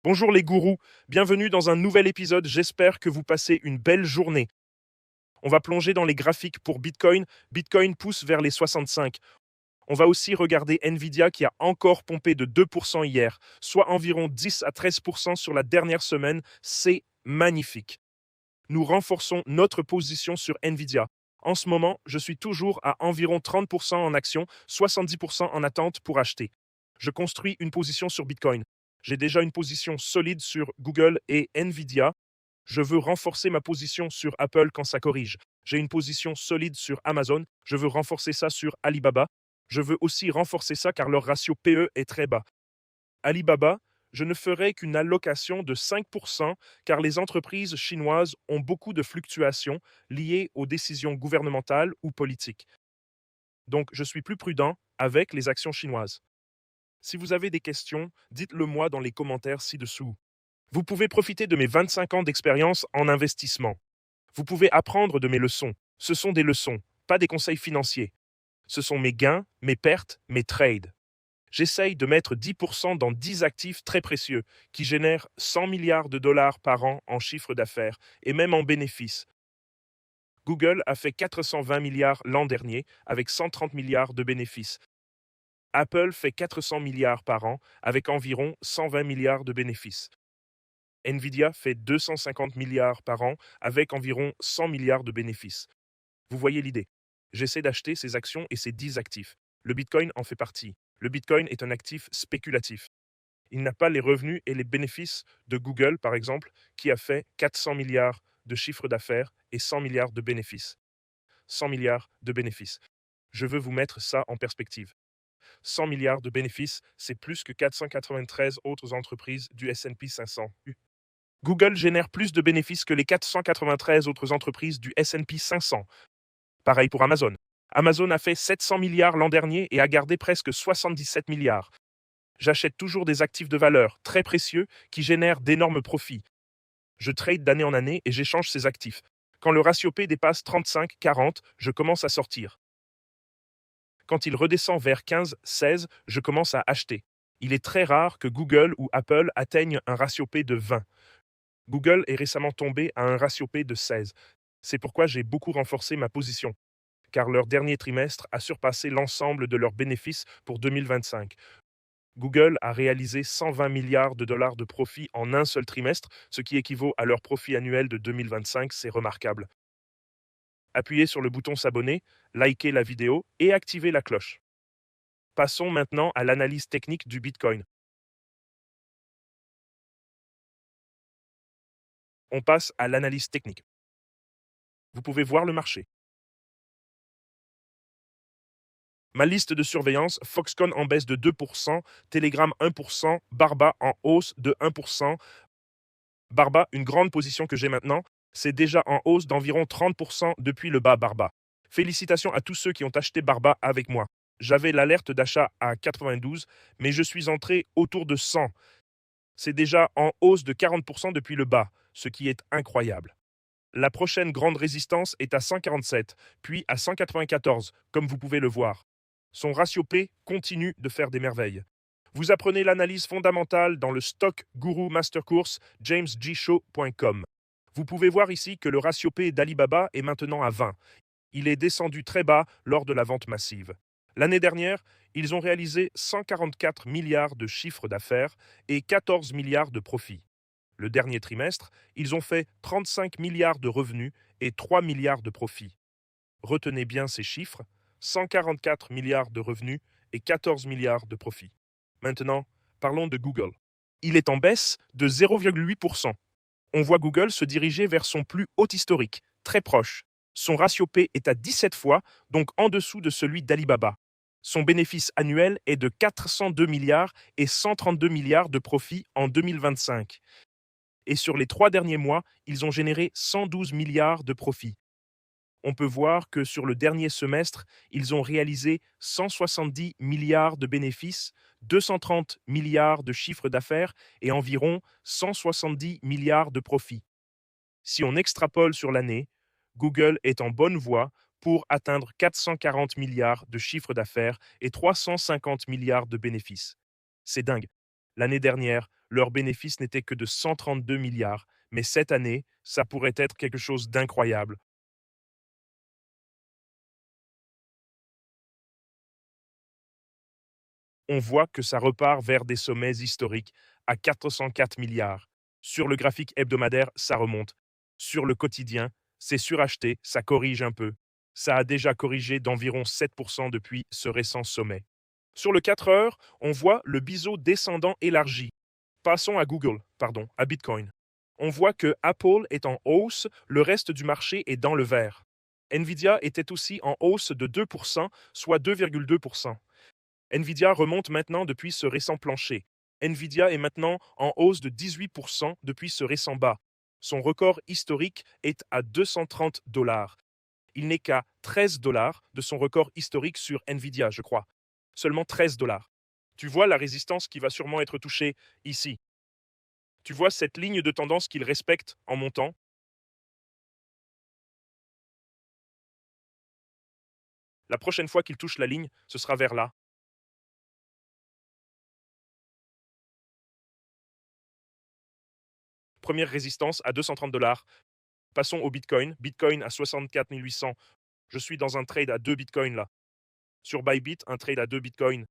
Bonjour les gourous, bienvenue dans un nouvel épisode, j'espère que vous passez une belle journée. On va plonger dans les graphiques pour Bitcoin, Bitcoin pousse vers les 65. On va aussi regarder Nvidia qui a encore pompé de 2% hier, soit environ 10 à 13% sur la dernière semaine, c'est magnifique. Nous renforçons notre position sur Nvidia. En ce moment, je suis toujours à environ 30% en action, 70% en attente pour acheter. Je construis une position sur Bitcoin. J'ai déjà une position solide sur Google et Nvidia. Je veux renforcer ma position sur Apple quand ça corrige. J'ai une position solide sur Amazon. Je veux renforcer ça sur Alibaba. Je veux aussi renforcer ça car leur ratio PE est très bas. Alibaba, je ne ferai qu'une allocation de 5% car les entreprises chinoises ont beaucoup de fluctuations liées aux décisions gouvernementales ou politiques. Donc, je suis plus prudent avec les actions chinoises. Si vous avez des questions, dites-le moi dans les commentaires ci-dessous. Vous pouvez profiter de mes 25 ans d'expérience en investissement. Vous pouvez apprendre de mes leçons. Ce sont des leçons, pas des conseils financiers. Ce sont mes gains, mes pertes, mes trades. J'essaye de mettre 10% dans 10 actifs très précieux qui génèrent 100 milliards de dollars par an en chiffre d'affaires et même en bénéfices. Google a fait 420 milliards l'an dernier avec 130 milliards de bénéfices. Apple fait 400 milliards par an avec environ 120 milliards de bénéfices. Nvidia fait 250 milliards par an avec environ 100 milliards de bénéfices. Vous voyez l'idée. J'essaie d'acheter ces actions et ces 10 actifs. Le Bitcoin en fait partie. Le Bitcoin est un actif spéculatif. Il n'a pas les revenus et les bénéfices de Google, par exemple, qui a fait 400 milliards de chiffre d'affaires et 100 milliards de bénéfices. 100 milliards de bénéfices. Je veux vous mettre ça en perspective. 100 milliards de bénéfices, c'est plus que 493 autres entreprises du S&P 500. Google génère plus de bénéfices que les 493 autres entreprises du S&P 500. Pareil pour Amazon. Amazon a fait 700 milliards l'an dernier et a gardé presque 77 milliards. J'achète toujours des actifs de valeur très précieux qui génèrent d'énormes profits. Je trade d'année en année et j'échange ces actifs. Quand le ratio P dépasse 35-40, je commence à sortir. Quand il redescend vers 15-16, je commence à acheter. Il est très rare que Google ou Apple atteignent un ratio P de 20. Google est récemment tombé à un ratio P de 16. C'est pourquoi j'ai beaucoup renforcé ma position, car leur dernier trimestre a surpassé l'ensemble de leurs bénéfices pour 2025. Google a réalisé 120 milliards de dollars de profit en un seul trimestre, ce qui équivaut à leur profit annuel de 2025, c'est remarquable. Appuyez sur le bouton s'abonner, likez la vidéo et activez la cloche. Passons maintenant à l'analyse technique du Bitcoin. On passe à l'analyse technique. Vous pouvez voir le marché. Ma liste de surveillance, Foxconn en baisse de 2%, Telegram 1%, Barba en hausse de 1%. Barba, une grande position que j'ai maintenant, c'est déjà en hausse d'environ 30% depuis le bas Barba. Félicitations à tous ceux qui ont acheté Barba avec moi. J'avais l'alerte d'achat à 92, mais je suis entré autour de 100. C'est déjà en hausse de 40% depuis le bas, ce qui est incroyable. La prochaine grande résistance est à 147, puis à 194, comme vous pouvez le voir. Son ratio P continue de faire des merveilles. Vous apprenez l'analyse fondamentale dans le Stock Guru Master Course jamesgshow.com. Vous pouvez voir ici que le ratio P d'Alibaba est maintenant à 20. Il est descendu très bas lors de la vente massive. L'année dernière, ils ont réalisé 144 milliards de chiffre d'affaires et 14 milliards de profits. Le dernier trimestre, ils ont fait 35 milliards de revenus et 3 milliards de profits. Retenez bien ces chiffres, 144 milliards de revenus et 14 milliards de profits. Maintenant, parlons de Google. Il est en baisse de 0,8%. On voit Google se diriger vers son plus haut historique, très proche. Son ratio P est à 17 fois, donc en dessous de celui d'Alibaba. Son bénéfice annuel est de 402 milliards et 132 milliards de profits en 2025. Et sur les 3 derniers mois, ils ont généré 112 milliards de profits. On peut voir que sur le dernier semestre, ils ont réalisé 170 milliards de bénéfices, 230 milliards de chiffre d'affaires et environ 170 milliards de profits. Si on extrapole sur l'année, Google est en bonne voie pour atteindre 440 milliards de chiffre d'affaires et 350 milliards de bénéfices. C'est dingue. L'année dernière, leur bénéfice n'était que de 132 milliards. Mais cette année, ça pourrait être quelque chose d'incroyable. On voit que ça repart vers des sommets historiques à 404 milliards. Sur le graphique hebdomadaire, ça remonte. Sur le quotidien, c'est suracheté, ça corrige un peu. Ça a déjà corrigé d'environ 7% depuis ce récent sommet. Sur le 4 heures, on voit le biseau descendant élargi. Passons à Bitcoin. On voit que Apple est en hausse, le reste du marché est dans le vert. Nvidia était aussi en hausse de 2%, soit 2,2%. Nvidia remonte maintenant depuis ce récent plancher. Nvidia est maintenant en hausse de 18% depuis ce récent bas. Son record historique est à 230 dollars. Il n'est qu'à 13 dollars de son record historique sur Nvidia, je crois. Seulement 13 dollars. Tu vois la résistance qui va sûrement être touchée ici. Tu vois cette ligne de tendance qu'il respecte en montant. La prochaine fois qu'il touche la ligne, ce sera vers là. Première résistance à 230 dollars. Passons au Bitcoin. Bitcoin à 64 800. Je suis dans un trade à 2 Bitcoins là. Sur Bybit, un trade à 2 Bitcoins.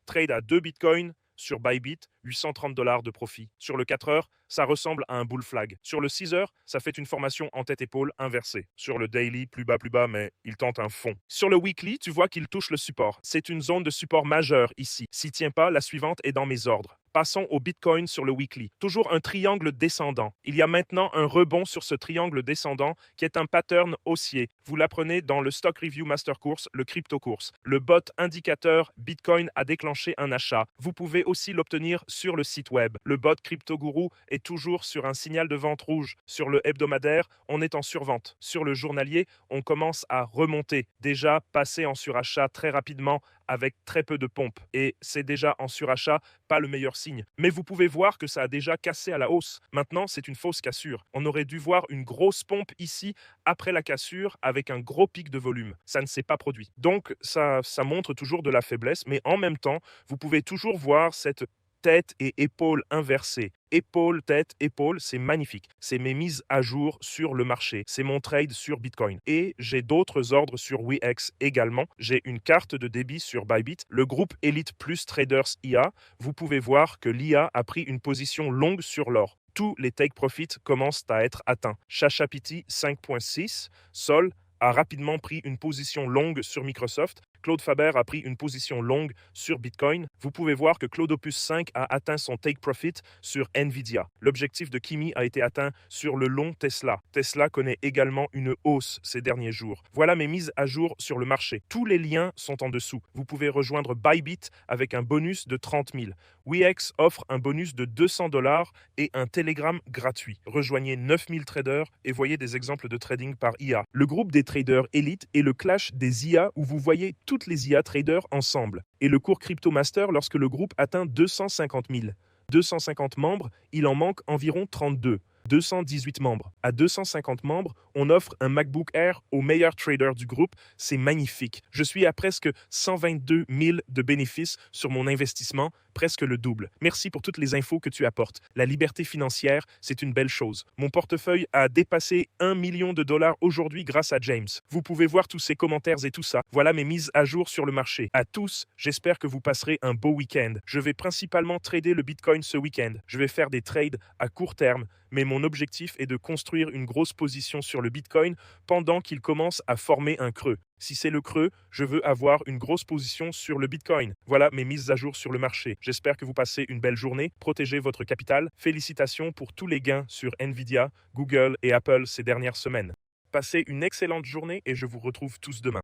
Trade à 2 Bitcoins sur Bybit, 830 dollars de profit. Sur le 4 heures, ça ressemble à un bull flag. Sur le 6 heures, ça fait une formation en tête-épaule inversée. Sur le daily, plus bas, mais il tente un fond. Sur le weekly, tu vois qu'il touche le support. C'est une zone de support majeure ici. S'il tient pas, la suivante est dans mes ordres. Passons au Bitcoin sur le weekly. Toujours un triangle descendant. Il y a maintenant un rebond sur ce triangle descendant qui est un pattern haussier. Vous l'apprenez dans le Stock Review Master Course, le Crypto Course. Le bot indicateur Bitcoin a déclenché un achat. Vous pouvez aussi l'obtenir sur le site web. Le bot Crypto Guru est toujours sur un signal de vente rouge. Sur le hebdomadaire, on est en survente. Sur le journalier, on commence à remonter. Déjà passé en surachat très rapidement avec très peu de pompe. Et c'est déjà en surachat, pas le meilleur signe. Mais vous pouvez voir que ça a déjà cassé à la hausse. Maintenant, c'est une fausse cassure. On aurait dû voir une grosse pompe ici après la cassure avec un gros pic de volume. Ça ne s'est pas produit. Donc, ça montre toujours de la faiblesse, mais en même temps, vous pouvez toujours voir cette tête et épaule inversée. Épaule, tête, épaule, c'est magnifique. C'est mes mises à jour sur le marché. C'est mon trade sur Bitcoin. Et j'ai d'autres ordres sur WeX également. J'ai une carte de débit sur Bybit. Le groupe Elite Plus Traders IA. Vous pouvez voir que l'IA a pris une position longue sur l'or. Tous les take profits commencent à être atteints. Shashapiti 5.6, Sol a rapidement pris une position longue sur Microsoft. Claude Faber a pris une position longue sur Bitcoin. Vous pouvez voir que Claude Opus 5 a atteint son take profit sur Nvidia. L'objectif de Kimi a été atteint sur le long Tesla. Tesla connaît également une hausse ces derniers jours. Voilà mes mises à jour sur le marché. Tous les liens sont en dessous. Vous pouvez rejoindre Bybit avec un bonus de 30 000. WeX offre un bonus de 200 dollars et un Telegram gratuit. Rejoignez 9000 traders et voyez des exemples de trading par IA. Le groupe des traders Elite est le clash des IA où vous voyez toutes les IA traders ensemble. Et le cours Crypto Master lorsque le groupe atteint 250 000. 250 membres, il en manque environ 32. 218 membres. À 250 membres, on offre un MacBook Air au meilleur trader du groupe. C'est magnifique. Je suis à presque 122 000 de bénéfices sur mon investissement, presque le double. Merci pour toutes les infos que tu apportes. La liberté financière, c'est une belle chose. Mon portefeuille a dépassé 1 million de dollars aujourd'hui grâce à James. Vous pouvez voir tous ces commentaires et tout ça. Voilà mes mises à jour sur le marché. À tous, j'espère que vous passerez un beau week-end. Je vais principalement trader le Bitcoin ce week-end. Je vais faire des trades à court terme, mais mon objectif est de construire une grosse position sur le Bitcoin pendant qu'il commence à former un creux. Si c'est le creux, je veux avoir une grosse position sur le Bitcoin. Voilà mes mises à jour sur le marché. J'espère que vous passez une belle journée. Protégez votre capital. Félicitations pour tous les gains sur Nvidia, Google et Apple ces dernières semaines. Passez une excellente journée et je vous retrouve tous demain.